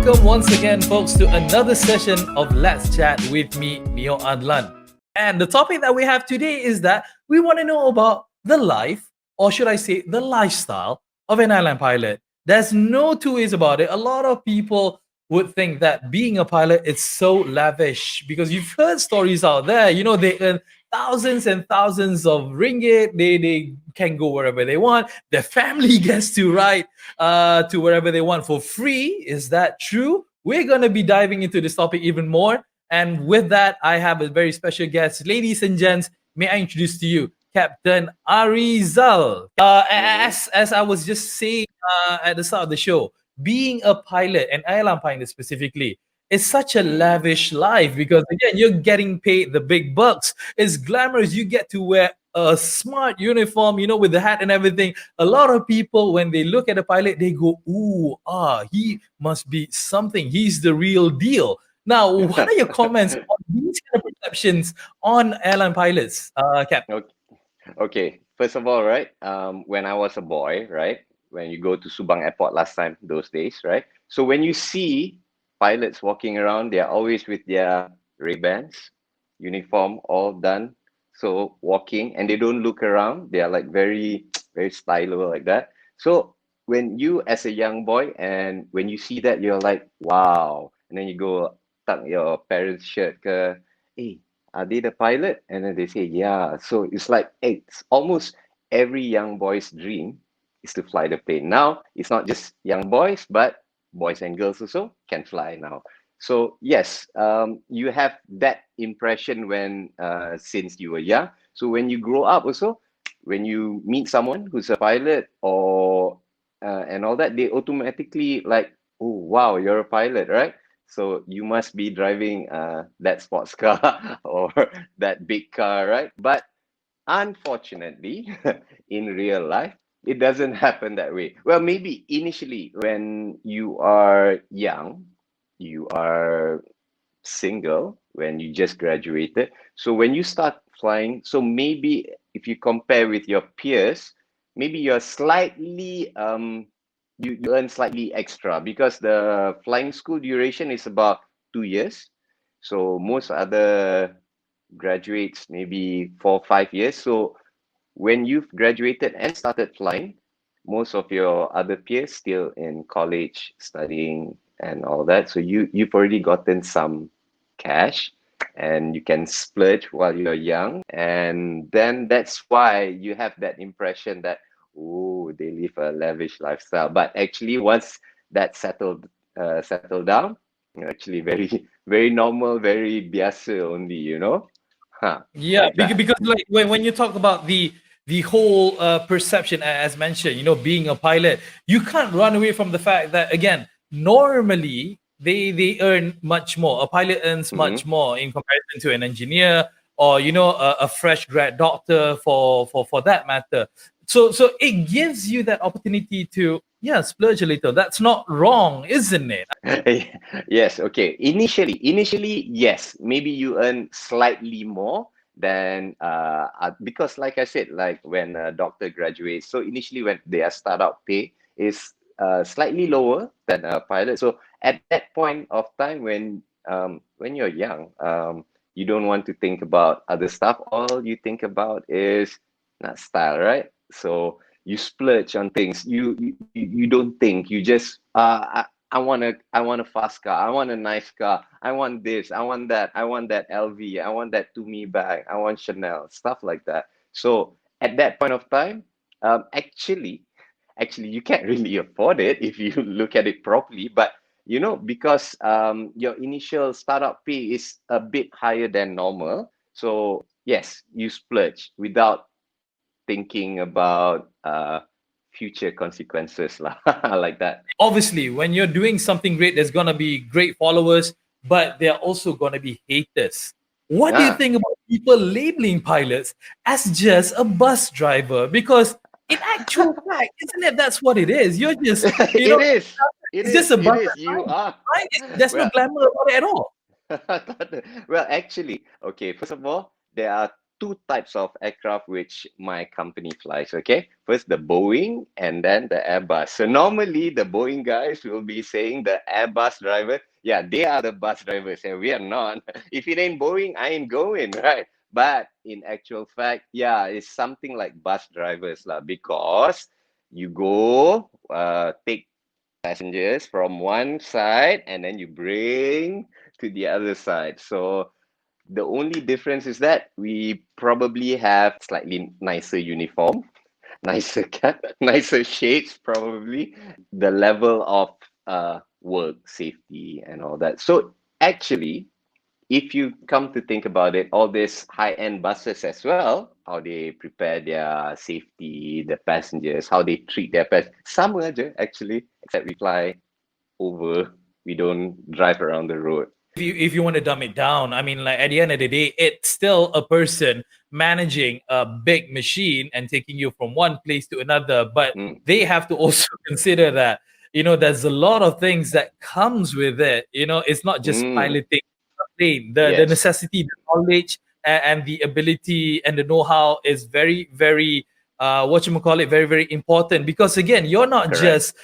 Welcome once again, folks, to another session of Let's Chat with me, Meor Addelan. And the topic that we have today is that we want to know about the life, or should I say, the lifestyle of an airline pilot. There's no two ways about it. A lot of people would think that being a pilot is so lavish because you've heard stories out there. You know, they earn thousands and thousands of ringgit. They can go wherever they want. Their family gets to ride to wherever they want for free. Is that true? We're going to be diving into this topic even more. And with that, I have a very special guest. Ladies and gents, may I introduce to you Captain Arizal. As I was just saying at the start of the show, being a pilot, an airline pilot specifically, is such a lavish life because again, you're getting paid the big bucks. It's glamorous. You get to wear a smart uniform, you know, with the hat and everything. A lot of people, when they look at a pilot, they go, "Ooh, he must be something. He's the real deal." Now, what are your comments on these kind of perceptions on airline pilots, Cap? Okay. First of all, right, when I was a boy, right, when you go to Subang Airport last time, those days, right? So when you see pilots walking around, they're always with their Ray-Bans, uniform, all done. So walking, and they don't look around. They are like very, very stylish like that. So when you, as a young boy, and when you see that, you're like, wow. And then you go tuck your parents' shirt, hey, are they the pilot? And then they say, yeah. So it's like, it's almost every young boy's dream is to fly the plane. Now, it's not just young boys, but boys and girls also can fly now. So yes, you have that impression when since you were young. So when you grow up also, when you meet someone who's a pilot or and all that, they automatically like, oh wow, you're a pilot, right? So you must be driving that sports car or that big car, right? But unfortunately, in real life, it doesn't happen that way. Well, maybe initially when you are young, you are single, when you just graduated. So when you start flying, so maybe if you compare with your peers, maybe you're slightly you earn slightly extra because the flying school duration is about 2 years. So most other graduates maybe 4 5 years. So when you've graduated and started flying, most of your other peers still in college studying and all that. So you've already gotten some cash and you can splurge while you're young. And then that's why you have that impression that, oh, they live a lavish lifestyle. But actually, once that settled down, actually very, very normal, very biasa only, Huh, Yeah, like that. because like when you talk about the whole perception as mentioned, you know, being a pilot, you can't run away from the fact that again, normally they earn much more. A pilot earns much Mm-hmm. more in comparison to an engineer or you know a fresh grad doctor for that matter. So it gives you that opportunity to splurge a little. That's not wrong, isn't it? Yes, okay. Initially, yes, maybe you earn slightly more than because like I said, like when a doctor graduates, so initially when their startup pay is slightly lower than a pilot. So at that point of time when you're young, you don't want to think about other stuff. All you think about is not style, right? So you splurge on things. You don't think. You just I want a fast car. I want a nice car. I want this. I want that. I want that LV. I want that to me bag. I want Chanel, stuff like that. So at that point of time, actually you can't really afford it if you look at it properly. But because your initial startup pay is a bit higher than normal, so yes, you splurge without thinking about future consequences lah, like that. Obviously, when you're doing something great, there's gonna be great followers, but there are also gonna be haters. What do you Ah, think about people labeling pilots as just a bus driver? Because in actual fact, isn't it that's what it is? You're just, you know, it is. It it's just is. a It bus is. at You night, are. right? There's no Well, glamour about it at all. well, actually, okay. First of all, there are two types of aircraft which my company flies. Okay, first the Boeing and then the Airbus. So normally the Boeing guys will be saying the Airbus driver, yeah, they are the bus drivers, and we are not. If it ain't Boeing, I ain't going, right? But in actual fact, yeah, it's something like bus drivers lah, because you go take passengers from one side and then you bring to the other side. So the only difference is that we probably have slightly nicer uniform, nicer cap, nicer shades, probably the level of work safety and all that. So actually, if you come to think about it, all these high-end buses as well, how they prepare their safety, the passengers, how they treat their passengers, sama aja actually, except we fly over, we don't drive around the road. If you want to dumb it down, I mean, like at the end of the day, it's still a person managing a big machine and taking you from one place to another. But they have to also consider that, there's a lot of things that comes with it. It's not just piloting a plane. The necessity, the knowledge, and the ability and the know-how is very, very very, very important, because again, you're not just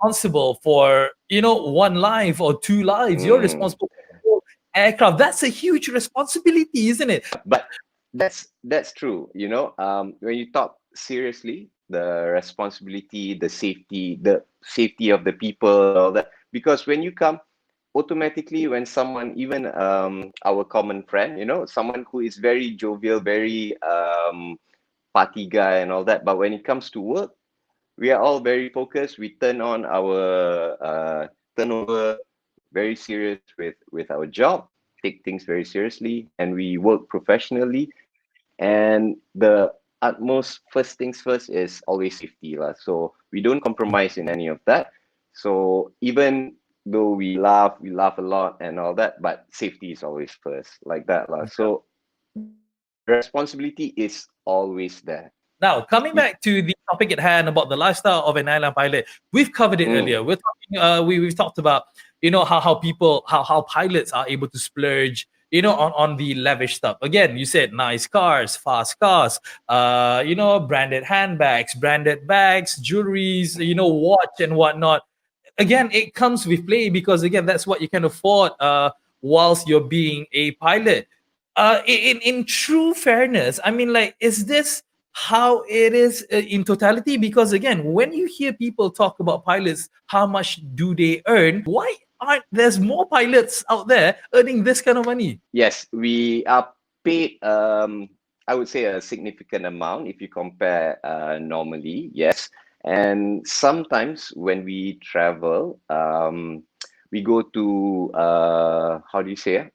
responsible for one life or two lives. You're responsible for the whole aircraft. That's a huge responsibility, isn't it? But that's true. When you talk seriously, the responsibility, the safety of the people, all that. Because when you come, automatically, when someone, even our common friend, someone who is very jovial, very party guy and all that, but when it comes to work, we are all very focused. We turn on our turnover, very serious with our job, take things very seriously, and we work professionally. And the utmost first things first is always safety lah. So we don't compromise in any of that. So even though we laugh a lot and all that, but safety is always first, like that lah. So responsibility is always there. Now, coming back to the topic at hand about the lifestyle of an airline pilot, we've covered it earlier. We're talking, we've talked about, how pilots are able to splurge, on the lavish stuff. Again, you said nice cars, fast cars, branded handbags, branded bags, jewelries, watch and whatnot. Again, it comes with play, because again, that's what you can afford whilst you're being a pilot. In true fairness, I mean, like, is this how it is in totality? Because again, when you hear people talk about pilots, how much do they earn? Why aren't there's more pilots out there earning this kind of money? Yes, we are paid, I would say, a significant amount if you compare normally, yes. And sometimes when we travel, we go to how do you say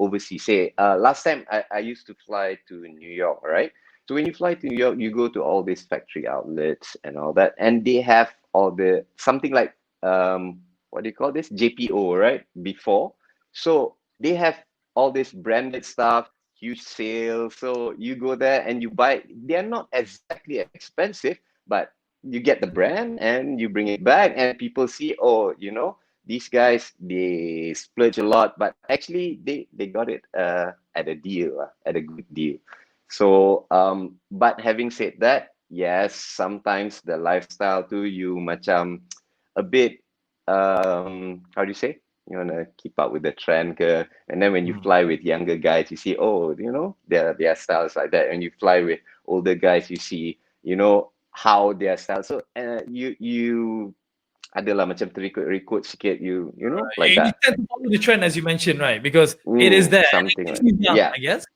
overseas. Say last time I used to fly to New York, right? So when you fly to New York, you go to all these factory outlets and all that, and they have all the something like what do you call this, JPO, right? Before, so they have all this branded stuff, huge sales. So you go there and you buy. They're not exactly expensive, but you get the brand and you bring it back, and people see, oh, these guys, they splurge a lot, but actually they got it at a deal, at a good deal. So but having said that, yes, sometimes the lifestyle too, you macam a bit how do you say, you want to keep up with the trend, and then when you fly with younger guys, you see, oh, their styles like that. When you fly with older guys, you see, how their style. So you adalah macam terikut sikit, like that. You tend to follow the trend, as you mentioned, right? Because it is there. Something like young, I guess.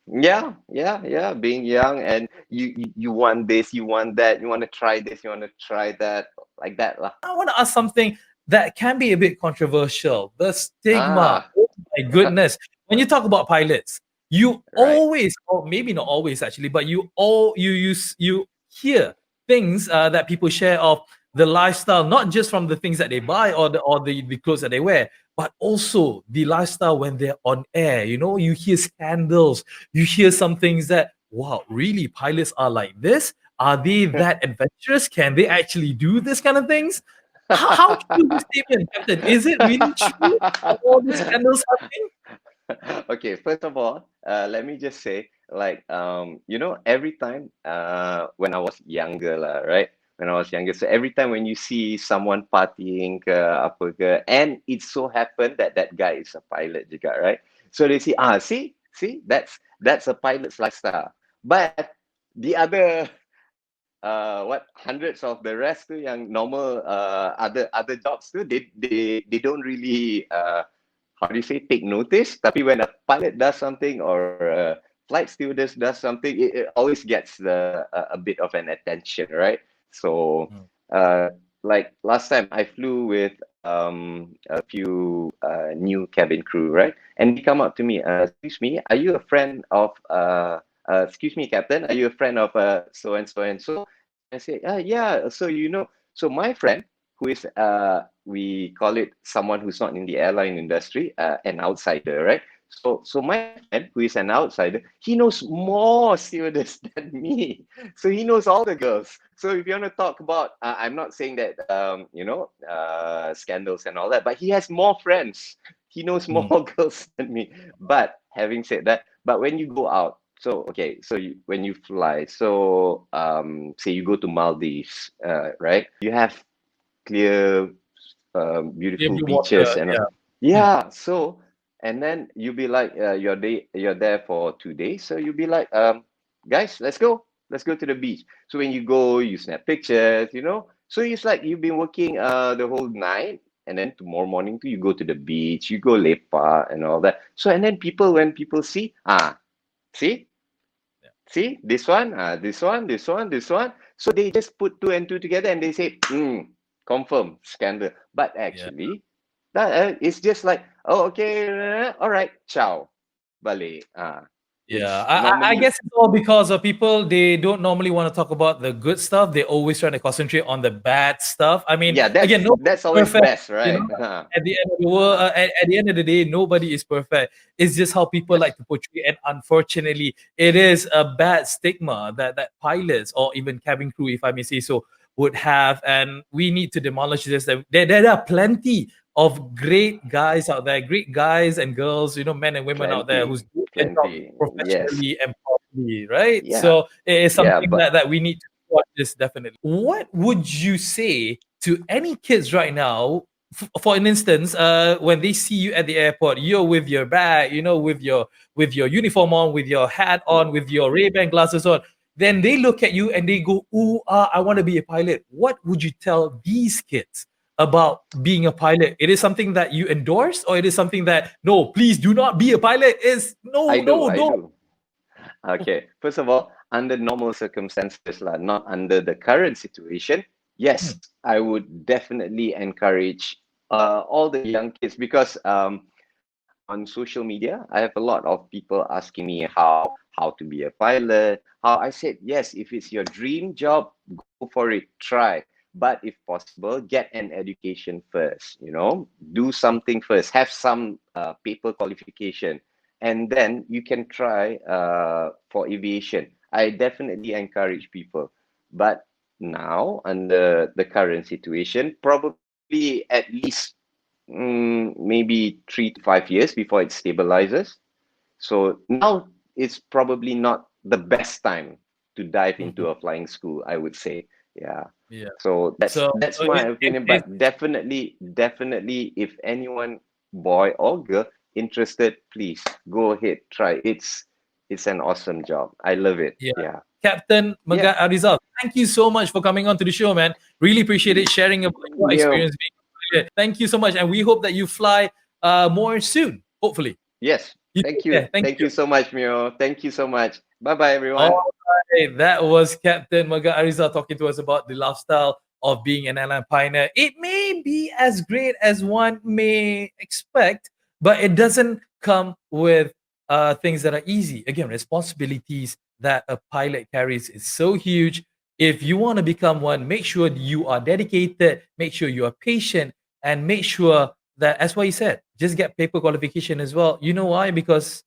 Yeah. Being young, and you want this, you want that, you want to try this, you want to try that, like that lah. I want to ask something that can be a bit controversial. The stigma. Oh my goodness. When you talk about pilots, you always, or maybe not always actually, but you hear things that people share of the lifestyle, not just from the things that they buy or the clothes that they wear, but also the lifestyle when they're on air. You hear scandals, you hear some things that, wow, really, pilots are like this? Are they that adventurous? Can they actually do this kind of things? How true is this statement, Captain? Is it really true? Are all these scandals happening? Okay, first of all, let me just say, every time when I was younger lah, right? When I was younger, so every time when you see someone partying ke apa ke, and it so happened that that guy is a pilot juga, right? So they say, see, that's a pilot's lifestyle. But the other hundreds of the rest tu yang normal other jobs tu, they don't really how do you say, take notice. Tapi when a pilot does something or a flight stewardess does something, it always gets a bit of an attention, right? So like last time I flew with a few new cabin crew, right? And they come up to me, excuse me, are you a friend of excuse me, Captain, are you a friend of so and so and so? I say, yeah, so so my friend, who is we call it someone who's not in the airline industry, an outsider, right? So my friend, who is an outsider, he knows more stewardess than me. So he knows all the girls. So if you want to talk about, I'm not saying that scandals and all that, but he has more friends. He knows more girls than me. But having said that, but when you go out, so okay, so when you fly, so say you go to Maldives, right? You have clear, beautiful beaches water, and yeah. yeah. So and then you'll be like, you're there for 2 days, so you'll be like, guys, let's go to the beach. So when you go, you snap pictures, So it's like you've been working the whole night, and then tomorrow morning too, you go to the beach, you go lepak and all that. So and then when people see, see, see this one, this one. So they just put two and two together and they say, confirm scandal. But actually, that it's just like, oh, okay, all right, ciao, balik. Yeah, It's I normally, guess it's all because of people. They don't normally want to talk about the good stuff. They always trying to concentrate on the bad stuff. I mean, yeah, again, nobody's that's always perfect. best, right? At the end of the world, at the end of the day, nobody is perfect. It's just how people Yes, like to portray. And unfortunately, it is a bad stigma that pilots or even cabin crew, if I may say so, would have. And we need to demolish this. There are plenty of great guys out there, great guys and girls, men and women out there who's doing their job yes, professionally and properly, right? yeah, So it is yeah, something but that we need to watch this definitely. What would you say to any kids right now? For an instance, when they see you at the airport, you're with your bag, with your uniform on, with your hat on, with your Ray-Ban glasses on. Then they look at you and they go, "Ooh, I want to be a pilot." What would you tell these kids about being a pilot? It is something that you endorse, or it is something that no, please do not be a pilot? Is no, I do, no, I no. do. Okay, first of all, under normal circumstances, not under the current situation, yes, I would definitely encourage all the young kids, because on social media, I have a lot of people asking me how to be a pilot. How I said, yes, if it's your dream job, go for it, try. But if possible, get an education first. Do something first. Have some paper qualification, and then you can try for aviation. I definitely encourage people. But now, under the current situation, probably at least maybe 3 to 5 years before it stabilizes. So now it's probably not the best time to dive into a flying school, I would say. Yeah. Yeah. So So that's my opinion. it But definitely, if anyone, boy or girl, interested, please go ahead, try. It's an awesome job. I love it. yeah. Yeah. Captain Yeah. Megat Arizal, thank you so much for coming on to the show, man. Really appreciate it, sharing about your Yeah. experience being a pilot. Thank you so much, and we hope that you fly more soon. Hopefully, Yes. you Thank take you. care. Thank Thank you. you so much, Mio. Thank you so much. Bye bye, everyone. All right, that was Captain Megat Arizal talking to us about the lifestyle of being an airline pioneer. It may be as great as one may expect, but it doesn't come with things that are easy. Again, responsibilities that a pilot carries is so huge. If you want to become one, make sure you are dedicated, make sure you are patient, and make sure that, as what you said, just get paper qualification as well. You know why? Because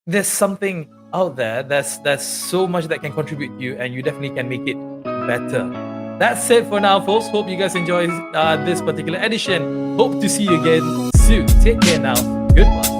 there's something out there that's so much that can contribute to you, and you definitely can make it better. That's it for now, folks. Hope you guys enjoy this particular edition. Hope to see you again soon. Take care now. Goodbye.